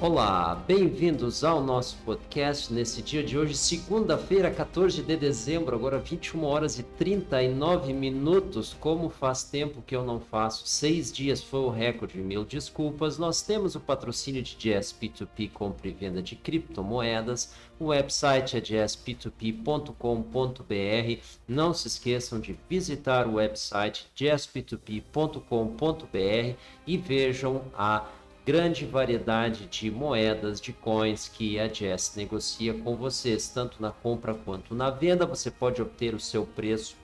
Olá, bem-vindos ao nosso podcast nesse dia de hoje, segunda-feira, 14 de dezembro, agora 21 horas e 39 minutos. Como faz tempo que eu não faço, 6 dias foi o recorde, mil desculpas. Nós temos o patrocínio de Jazz P2P, compra e venda de criptomoedas. O website é jazzp2p.com.br. Não se esqueçam de visitar o website jazzp2p.com.br e vejam a grande variedade de moedas, de coins que a Jazz negocia com vocês, tanto na compra quanto na venda. Você pode obter o seu preço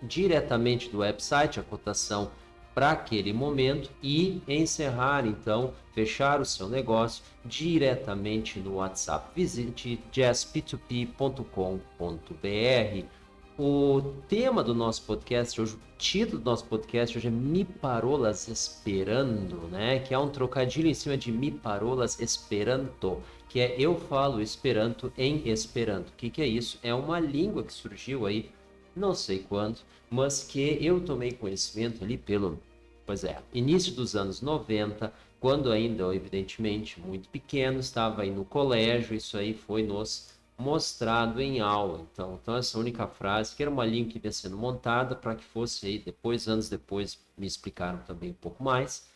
diretamente do website, a cotação para aquele momento, e encerrar, então, fechar o seu negócio diretamente no WhatsApp. Visite jazzp2p.com.br. O tema do nosso podcast hoje, o título do nosso podcast hoje é Mi Parolas Esperando, né? Que é um trocadilho em cima de Mi Parolas Esperanto, que é eu falo Esperanto em Esperanto. O que é isso? É uma língua que surgiu aí, não sei quando, mas que eu tomei conhecimento ali início dos anos 90, quando ainda, evidentemente, muito pequeno, estava aí no colégio, isso aí foi nos mostrado em aula. Então essa única frase, que era uma língua que vinha sendo montada para que fosse aí, depois, anos depois, me explicaram também um pouco mais,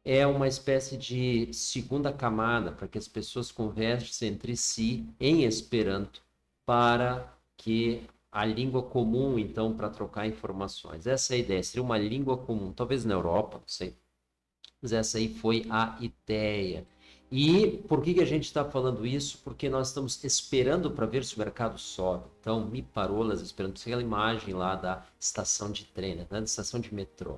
é uma espécie de segunda camada para que as pessoas conversem entre si em Esperanto para que a língua comum, então, para trocar informações. Essa é a ideia, seria uma língua comum, talvez na Europa, não sei, mas essa aí foi a ideia. E por que a gente está falando isso? Porque nós estamos esperando para ver se o mercado sobe. Então, me parolas esperando aquela imagem lá da estação de trem, né? Da estação de metrô.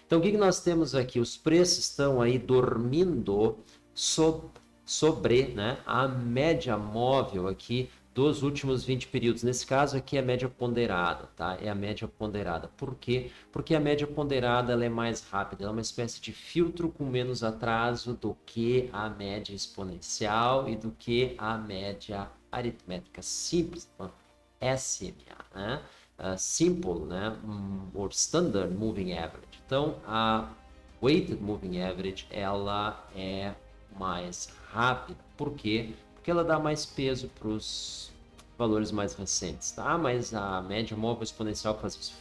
Então, o que nós temos aqui? Os preços estão aí dormindo sobre, né, a média móvel aqui dos últimos 20 períodos. Nesse caso aqui é a média ponderada, tá? É a média ponderada. Por quê? Porque a média ponderada ela é mais rápida, ela é uma espécie de filtro com menos atraso do que a média exponencial e do que a média aritmética simples, SMA, né? Simple, né? Or Standard Moving Average. Então, a Weighted Moving Average, ela é mais rápida. Por quê? Porque ela dá mais peso para os valores mais recentes, tá? Mas a média móvel exponencial faz isso,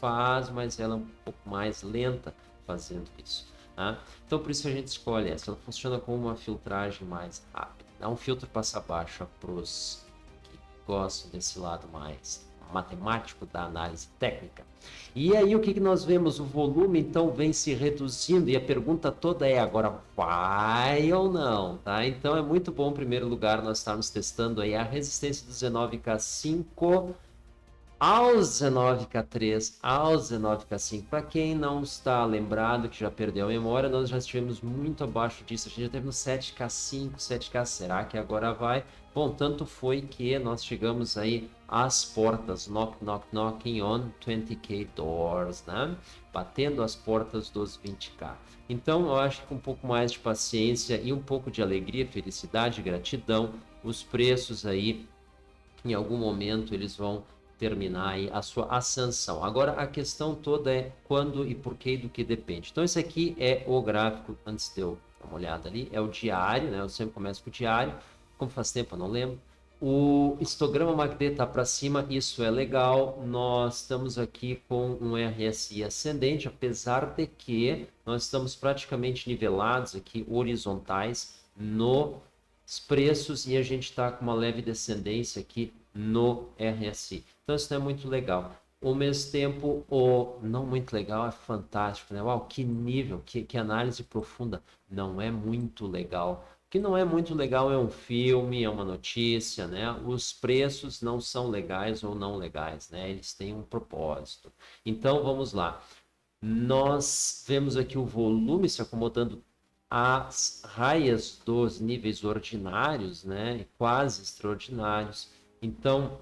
mas ela é um pouco mais lenta fazendo isso, tá? Então por isso a gente escolhe essa. Ela funciona como uma filtragem mais rápida. Dá um filtro passa baixa para os que gostam desse lado mais matemático da análise técnica. E aí o que nós vemos? O volume então vem se reduzindo e a pergunta toda é agora vai ou não, tá? Então é muito bom, em primeiro lugar, nós estarmos testando aí a resistência do Z9K5 ao Z9K3, ao Z9K5. Para quem não está lembrado, que já perdeu a memória, nós já estivemos muito abaixo disso. A gente já teve no 7K5, 7K. Será que agora vai? Bom, tanto foi que nós chegamos aí às portas, knocking on 20K doors, né? Batendo as portas dos 20K. Então, eu acho que com um pouco mais de paciência e um pouco de alegria, felicidade, gratidão, os preços aí, em algum momento, eles vão terminar aí a sua ascensão. Agora a questão toda é quando e por que e do que depende. Então esse aqui é o gráfico, antes de eu dar uma olhada ali, é o diário, né? Eu sempre começo com o diário, como faz tempo eu não lembro. O histograma MACD está para cima, isso é legal. Nós estamos aqui com um RSI ascendente, apesar de que nós estamos praticamente nivelados aqui, horizontais, nos preços, e a gente está com uma leve descendência aqui no RSI. Então isso não é muito legal. Ao mesmo tempo, o não muito legal é fantástico, né? Uau, que nível, que análise profunda. Não é muito legal. O que não é muito legal é um filme, é uma notícia, né? Os preços não são legais ou não legais, né? Eles têm um propósito. Então vamos lá. Nós vemos aqui o volume se acomodando às raias dos níveis ordinários, né? Quase extraordinários. Então,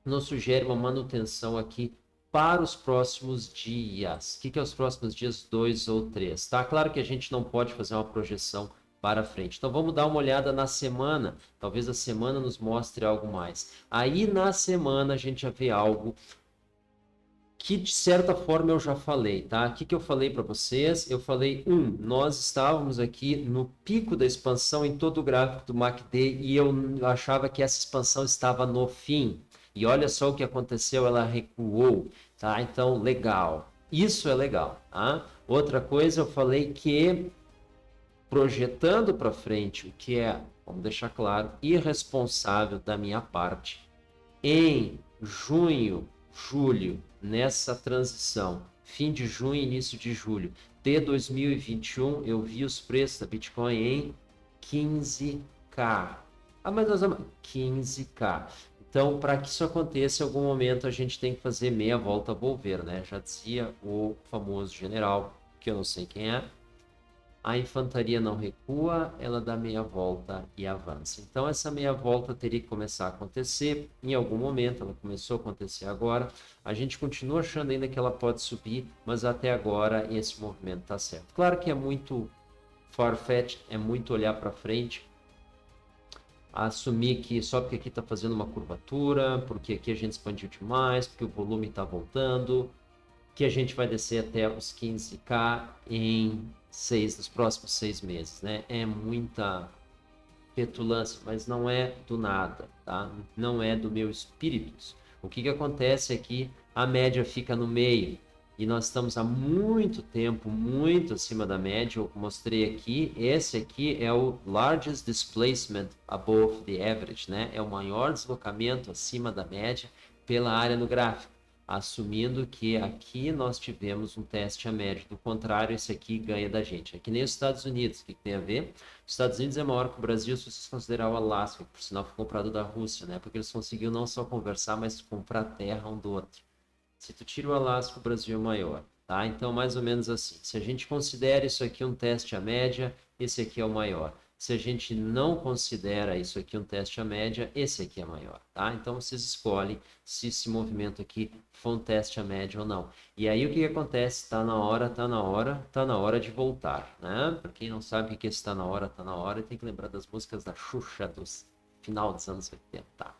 nos sugere uma manutenção aqui para os próximos dias. O que é os próximos dias? 2 ou 3, tá? Claro que a gente não pode fazer uma projeção para frente. Então vamos dar uma olhada na semana. Talvez a semana nos mostre algo mais. Aí na semana a gente já vê algo que de certa forma eu já falei, tá? O que eu falei para vocês? Eu falei, nós estávamos aqui no pico da expansão em todo o gráfico do MACD e eu achava que essa expansão estava no fim. E olha só o que aconteceu, ela recuou, tá? Então, legal. Isso é legal, tá? Outra coisa, eu falei que projetando para frente, o que é, vamos deixar claro, irresponsável da minha parte, em junho, julho, nessa transição, fim de junho, início de julho de 2021, eu vi os preços da Bitcoin em 15K. Ah, mas nós vamos... 15K. Então, para que isso aconteça, em algum momento a gente tem que fazer meia volta a volver, né? Já dizia o famoso general, que eu não sei quem é, a infantaria não recua, ela dá meia volta e avança. Então, essa meia volta teria que começar a acontecer em algum momento, ela começou a acontecer agora. A gente continua achando ainda que ela pode subir, mas até agora esse movimento está certo. Claro que é muito far-fetched, é muito olhar para frente, assumir que só porque aqui está fazendo uma curvatura, porque aqui a gente expandiu demais, porque o volume está voltando, que a gente vai descer até os 15K nos próximos 6 meses, né? É muita petulância, mas não é do nada, tá? Não é do meu espírito. O que acontece é que a média fica no meio e nós estamos há muito tempo, muito acima da média. Eu mostrei aqui, esse aqui é o largest displacement above the average, né? É o maior deslocamento acima da média pela área no gráfico, assumindo que aqui nós tivemos um teste a média. Do contrário, esse aqui ganha da gente. É que nem os Estados Unidos. O que tem a ver? Os Estados Unidos é maior que o Brasil se vocês considerar o Alasca, que por sinal foi comprado da Rússia, né? Porque eles conseguiram não só conversar, mas comprar terra um do outro. Se tu tira o Alasca, o Brasil é maior, tá? Então, mais ou menos assim. Se a gente considera isso aqui um teste à média, esse aqui é o maior. Se a gente não considera isso aqui um teste à média, esse aqui é maior, tá? Então, vocês escolhem se esse movimento aqui for um teste à média ou não. E aí, o que acontece? Está na hora, está na hora, está na hora de voltar, né? Para quem não sabe o que está na hora, tem que lembrar das músicas da Xuxa dos final dos anos 80.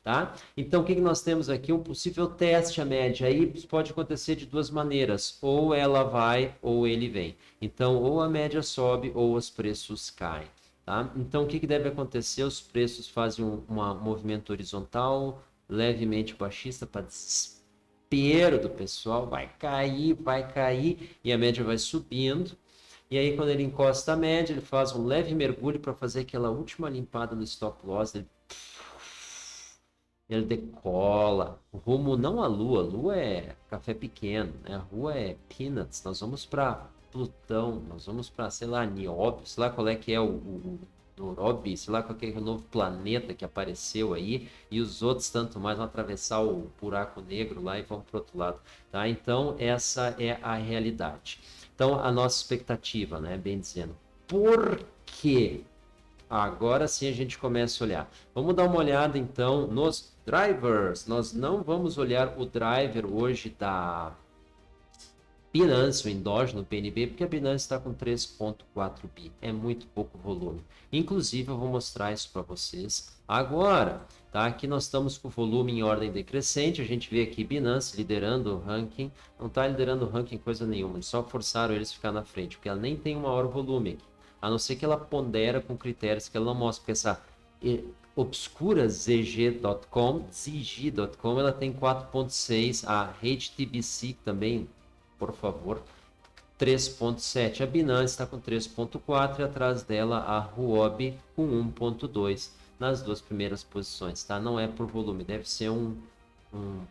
Tá? Então, o que nós temos aqui? Um possível teste à média. Aí pode acontecer de duas maneiras: ou ela vai, ou ele vem. Então, ou a média sobe, ou os preços caem. Tá? Então, o que deve acontecer? Os preços fazem um movimento horizontal, levemente baixista, para desespero do pessoal. Vai cair, e a média vai subindo. E aí, quando ele encosta a média, ele faz um leve mergulho para fazer aquela última limpada no stop loss. Ele decola rumo não à Lua, a Lua é café pequeno, né? A Lua é peanuts. Nós vamos para Plutão, nós vamos para, sei lá, Nióbio, sei lá qual é que é o Norobi, sei lá qual é o novo planeta que apareceu aí, e os outros tanto mais vão atravessar o buraco negro lá e vão para o outro lado, tá? Então essa é a realidade. Então a nossa expectativa, né, bem dizendo, por quê? Agora sim a gente começa a olhar. Vamos dar uma olhada então nos drivers. Nós não vamos olhar o driver hoje da Binance, o endógeno BNB, porque a Binance está com 3,4 bi. É muito pouco volume. Inclusive, eu vou mostrar isso para vocês agora. Tá? Aqui nós estamos com o volume em ordem decrescente. A gente vê aqui Binance liderando o ranking. Não está liderando o ranking coisa nenhuma. Eles só forçaram eles a ficar na frente, porque ela nem tem um maior volume aqui. A não ser que ela pondera com critérios que ela não mostra, porque essa obscura ZG.com, ela tem 4.6, a HTBC também, por favor, 3.7. A Binance está com 3.4 e atrás dela a Huobi com 1.2 nas duas primeiras posições, tá? Não é por volume, deve ser um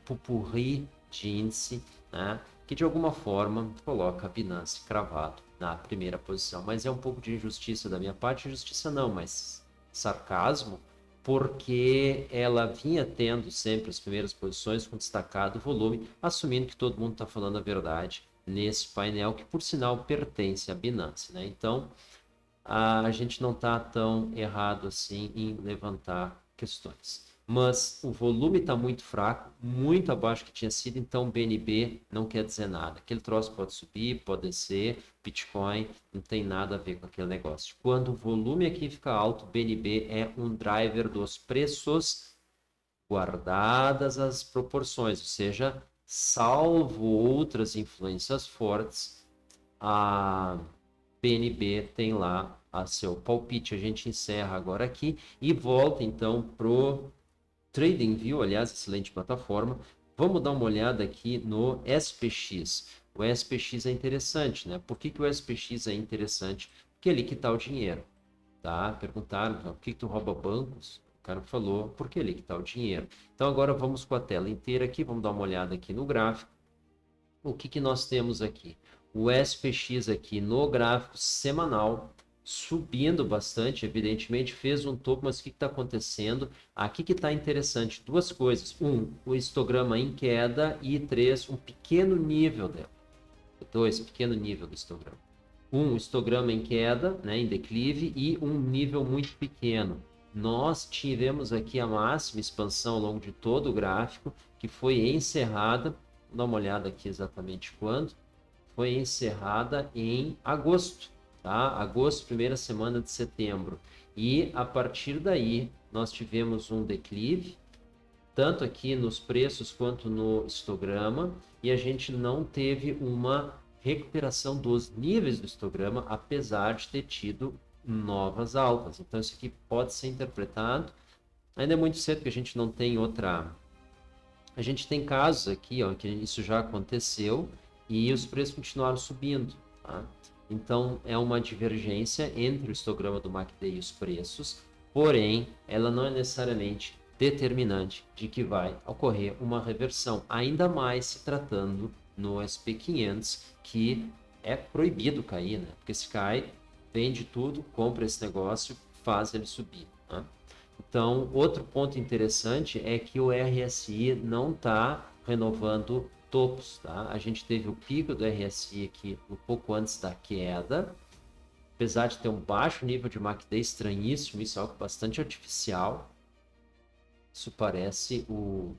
pupurri de índice, né? Que de alguma forma coloca a Binance cravado na primeira posição. Mas é um pouco de injustiça da minha parte, injustiça não, mas sarcasmo, porque ela vinha tendo sempre as primeiras posições com destacado volume, assumindo que todo mundo está falando a verdade nesse painel, que por sinal pertence à Binance, né? Então, a gente não está tão errado assim em levantar questões. Mas o volume está muito fraco, muito abaixo que tinha sido, então BNB não quer dizer nada. Aquele troço pode subir, pode descer, Bitcoin não tem nada a ver com aquele negócio. Quando o volume aqui fica alto, BNB é um driver dos preços, guardadas as proporções, ou seja, salvo outras influências fortes, a BNB tem lá a seu palpite. A gente encerra agora aqui e volta então pro TradingView, aliás, excelente plataforma. Vamos dar uma olhada aqui no SPX. O SPX é interessante, né? Por que o SPX é interessante? Porque é ali que está o dinheiro, tá? Perguntaram, por que tu rouba bancos? O cara falou, porque é ali que está o dinheiro. Então agora vamos com a tela inteira aqui, vamos dar uma olhada aqui no gráfico. O que nós temos aqui? O SPX aqui no gráfico semanal, subindo bastante, evidentemente, fez um topo, mas o que está acontecendo? Aqui que está interessante, duas coisas. O histograma em queda e três, um pequeno nível dela. Dois, pequeno nível do histograma. O histograma em queda, né, em declive, e um nível muito pequeno. Nós tivemos aqui a máxima expansão ao longo de todo o gráfico, que foi encerrada, vou dar uma olhada aqui exatamente quando, foi encerrada em agosto, tá? Agosto, primeira semana de setembro. E a partir daí, nós tivemos um declive, tanto aqui nos preços quanto no histograma, e a gente não teve uma recuperação dos níveis do histograma, apesar de ter tido novas altas. Então, isso aqui pode ser interpretado. Ainda é muito cedo, porque a gente não tem outra. A gente tem casos aqui, ó, que isso já aconteceu e os preços continuaram subindo, tá? Então, é uma divergência entre o histograma do MACD e os preços, porém, ela não é necessariamente determinante de que vai ocorrer uma reversão, ainda mais se tratando no SP500, que é proibido cair, né? Porque se cai, vende tudo, compra esse negócio, faz ele subir, né? Então, outro ponto interessante é que o RSI não está renovando topos, tá? A gente teve o pico do RSI aqui um pouco antes da queda, apesar de ter um baixo nível de MACD estranhíssimo, isso é algo bastante artificial. Isso parece o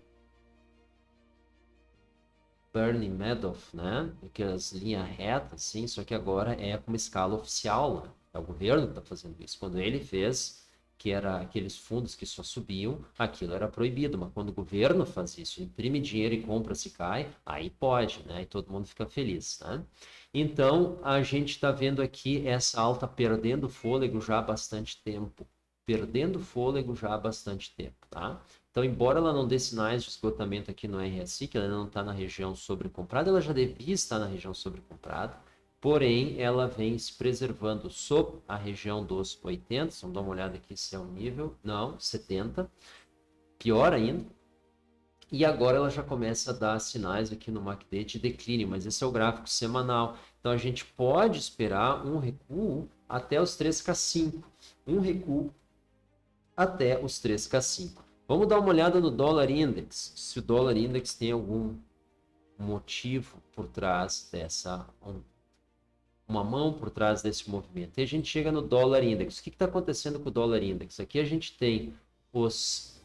Bernie Madoff, né? Aquelas linhas retas, assim, só que agora é com uma escala oficial, né? É o governo que está fazendo isso. Quando ele fez, que era aqueles fundos que só subiam, aquilo era proibido, mas quando o governo faz isso, imprime dinheiro e compra se cai, aí pode, né? E todo mundo fica feliz, né? Então, a gente está vendo aqui essa alta perdendo fôlego já há bastante tempo. Perdendo fôlego já há bastante tempo, tá? Então, embora ela não dê sinais de esgotamento aqui no RSI, que ela não está na região sobrecomprada, ela já devia estar na região sobrecomprada, porém, ela vem se preservando sob a região dos 80, vamos dar uma olhada aqui se é o nível, não, 70, pior ainda, e agora ela já começa a dar sinais aqui no MACD de declínio, mas esse é o gráfico semanal, então a gente pode esperar um recuo até os 3K5, um recuo até os 3K5. Vamos dar uma olhada no dólar index, se o dólar index tem algum motivo por trás dessa, uma mão por trás desse movimento. E a gente chega no dólar index. O que está acontecendo com o dólar index? Aqui a gente tem os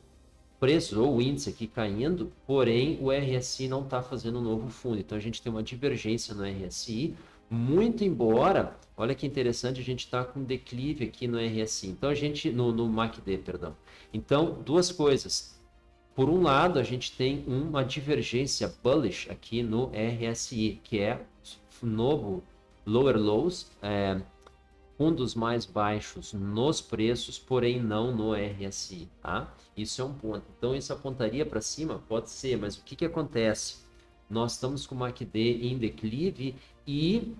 preços ou o índice aqui caindo, porém o RSI não está fazendo um novo fundo. Então a gente tem uma divergência no RSI, muito embora, olha que interessante, a gente está com declive aqui no RSI. Então a gente, no MACD, perdão. Então, duas coisas. Por um lado, a gente tem uma divergência bullish aqui no RSI, que é novo lower lows, fundos mais baixos nos preços, porém não no RSI, tá? Isso é um ponto. Então, isso apontaria para cima? Pode ser, mas o que acontece? Nós estamos com o MACD em declive e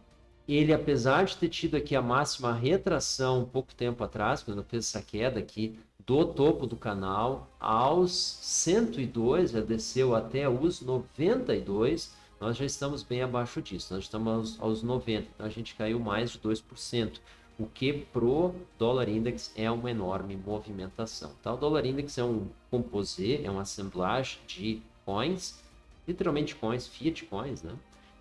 ele, apesar de ter tido aqui a máxima retração um pouco tempo atrás, quando fez essa queda aqui do topo do canal aos 102, já desceu até os 92, nós já estamos bem abaixo disso, nós estamos aos 90, então a gente caiu mais de 2%, o que pro dólar index é uma enorme movimentação. Tá? O dólar index é um composê, é uma assemblagem de coins, literalmente coins, fiat coins, né?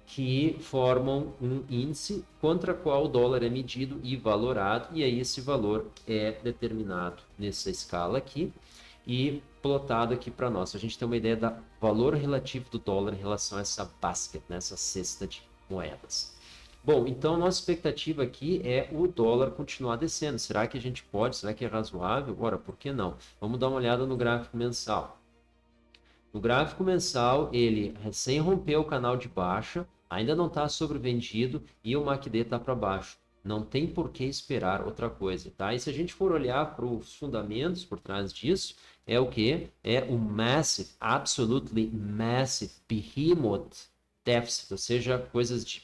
Que formam um índice contra qual o dólar é medido e valorado, e aí esse valor é determinado nessa escala aqui e plotado aqui para nós. A gente tem uma ideia do valor relativo do dólar em relação a essa basket, nessa cesta de moedas. Bom, então nossa expectativa aqui é o dólar continuar descendo. Será que a gente pode? Será que é razoável? Ora, por que não? Vamos dar uma olhada no gráfico mensal. No gráfico mensal, ele recém rompeu o canal de baixa, ainda não está sobrevendido e o MACD está para baixo. Não tem por que esperar outra coisa, tá? E se a gente for olhar para os fundamentos por trás disso, é o que? É o massive, absolutely massive, behemoth deficit, ou seja, coisas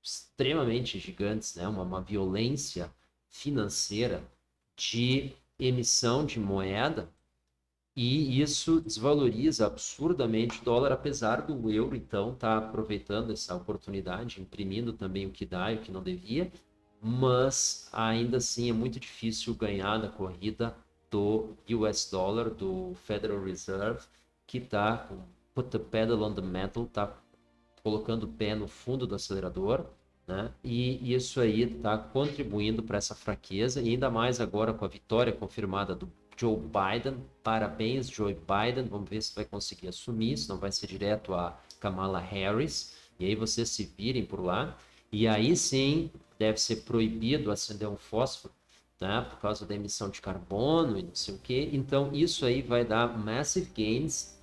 extremamente gigantes, né? Uma violência financeira de emissão de moeda e isso desvaloriza absurdamente o dólar, apesar do euro, então, estar aproveitando essa oportunidade, imprimindo também o que dá e o que não devia, mas ainda assim é muito difícil ganhar na corrida do US Dollar, do Federal Reserve, que está com put the pedal on the metal, está colocando o pé no fundo do acelerador, né? E isso aí está contribuindo para essa fraqueza, e ainda mais agora com a vitória confirmada do Joe Biden. Parabéns, Joe Biden. Vamos ver se vai conseguir assumir, se não vai ser direto a Kamala Harris. E aí vocês se virem por lá. E aí sim, deve ser proibido acender um fósforo, né, por causa da emissão de carbono e não sei o quê. Então, isso aí vai dar massive gains,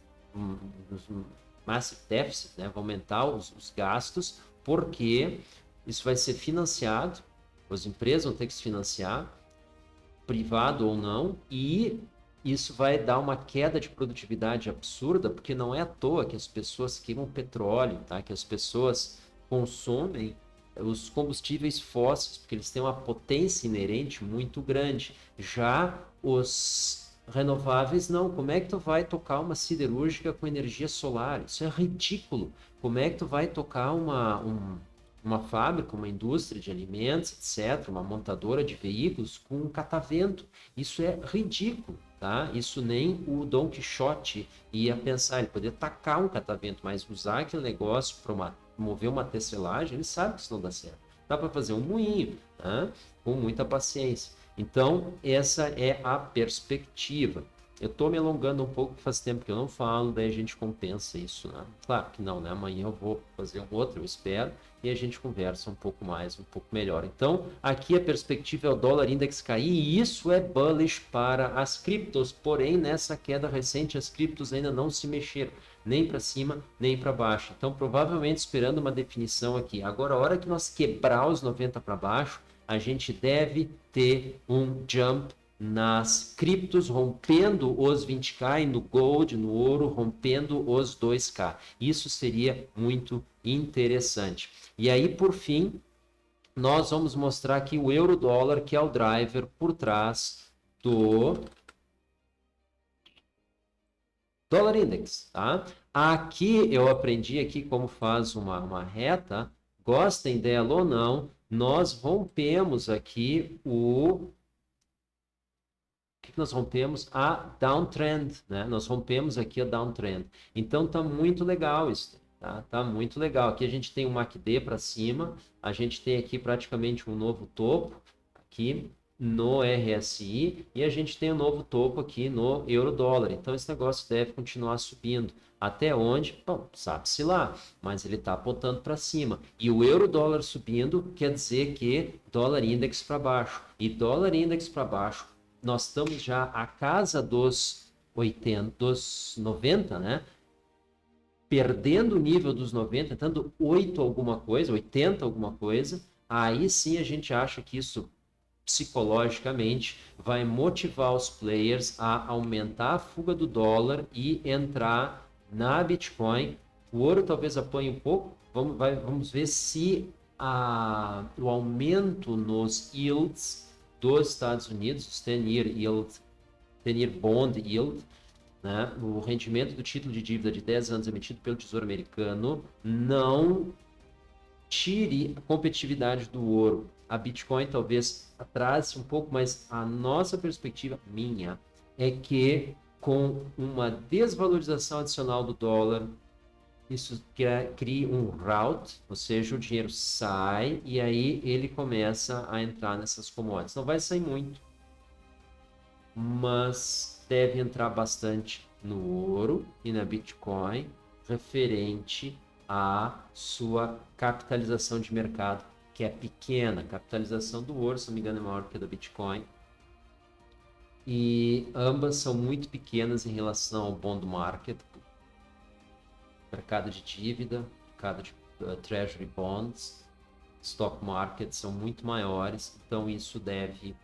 massive deficit, né? Vai aumentar os gastos, porque isso vai ser financiado, as empresas vão ter que se financiar, privado ou não, e isso vai dar uma queda de produtividade absurda, porque não é à toa que as pessoas queimam petróleo, tá? Que as pessoas consomem os combustíveis fósseis, porque eles têm uma potência inerente muito grande. Já os renováveis, não. Como é que tu vai tocar uma siderúrgica com energia solar? Isso é ridículo. Como é que tu vai tocar uma fábrica, uma indústria de alimentos, etc., uma montadora de veículos com um catavento? Isso é ridículo, tá? Isso nem o Dom Quixote ia pensar. Ele poderia tacar um catavento, mas usar aquele negócio para mover uma tecelagem, ele sabe que isso não dá certo. Dá para fazer um moinho, tá? Com muita paciência. Então, essa é a perspectiva. Eu estou me alongando um pouco, faz tempo que eu não falo, daí a gente compensa isso, né? Claro que não, né? Amanhã eu vou fazer um outro, eu espero, e a gente conversa um pouco mais, um pouco melhor. Então, aqui a perspectiva é o dólar index cair, e isso é bullish para as criptos, porém, nessa queda recente, as criptos ainda não se mexeram, nem para cima, nem para baixo. Então, provavelmente esperando uma definição aqui. Agora, a hora que nós quebrar os 90 para baixo, a gente deve ter um jump nas criptos, rompendo os 20k, e no gold, no ouro, rompendo os 2k. Isso seria muito interessante. E aí, por fim, nós vamos mostrar aqui o euro-dólar, que é o driver por trás do dólar index, tá? Aqui eu aprendi aqui como faz uma reta, gostem dela ou não, nós rompemos aqui o que nós rompemos? A downtrend, né? Nós rompemos aqui a downtrend. Então tá muito legal isso, tá? Tá muito legal. Aqui a gente tem um MACD para cima, a gente tem aqui praticamente um novo topo aqui no RSI e a gente tem um novo topo aqui no euro-dólar. Então esse negócio deve continuar subindo. Até onde? Bom, sabe-se lá, mas ele está apontando para cima. E o euro-dólar subindo quer dizer que dólar index para baixo. E dólar index para baixo, nós estamos já à casa dos 80, dos 90, né? Perdendo o nível dos 90, estando 8 alguma coisa, 80 alguma coisa, aí sim a gente acha que isso psicologicamente vai motivar os players a aumentar a fuga do dólar e entrar na Bitcoin. O ouro talvez apanhe um pouco, vamos ver se o aumento nos yields dos Estados Unidos, os 10-year yield, 10-year bond yield, né, o rendimento do título de dívida de 10 anos emitido pelo Tesouro Americano, não tire a competitividade do ouro. A Bitcoin talvez atrase um pouco, mas a nossa perspectiva, minha, é que com uma desvalorização adicional do dólar, isso cria um rout, ou seja, o dinheiro sai e aí ele começa a entrar nessas commodities. Não vai sair muito, mas deve entrar bastante no ouro e na Bitcoin, referente à sua capitalização de mercado, que é pequena. A capitalização do ouro, se não me engano, é maior que a da Bitcoin. E ambas são muito pequenas em relação ao bond market. mercado de dívida, mercado de treasury bonds, stock market são muito maiores, então isso deve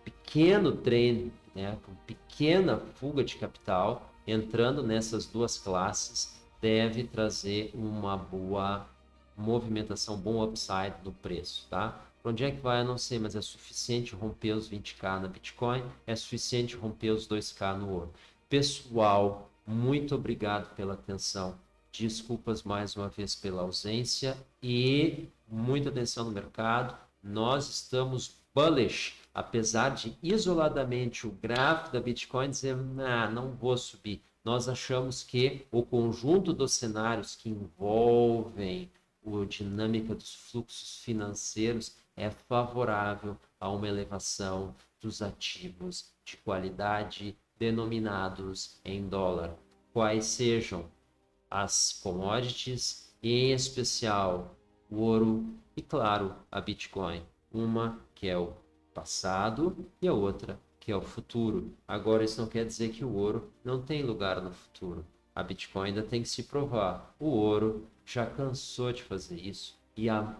pequeno trem, né, com pequena fuga de capital entrando nessas duas classes deve trazer uma boa movimentação, bom upside no preço, tá? Para onde é que vai? Eu não sei, mas é suficiente romper os 20k na Bitcoin, é suficiente romper os 2k no ouro. Pessoal, muito obrigado pela atenção. Desculpas mais uma vez pela ausência e muita atenção no mercado. Nós estamos bullish, apesar de isoladamente o gráfico da Bitcoin dizer, não vou subir. Nós achamos que o conjunto dos cenários que envolvem a dinâmica dos fluxos financeiros é favorável a uma elevação dos ativos de qualidade denominados em dólar, quais sejam as commodities, em especial o ouro e, claro, a Bitcoin. Uma que é o passado e a outra que é o futuro. Agora, isso não quer dizer que o ouro não tem lugar no futuro. A Bitcoin ainda tem que se provar. O ouro já cansou de fazer isso e há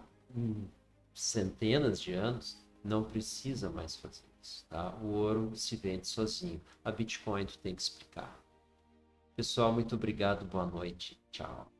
centenas de anos não precisa mais fazer isso. Tá? O ouro se vende sozinho. A Bitcoin tu tem que explicar. Pessoal, muito obrigado. Boa noite. Tchau.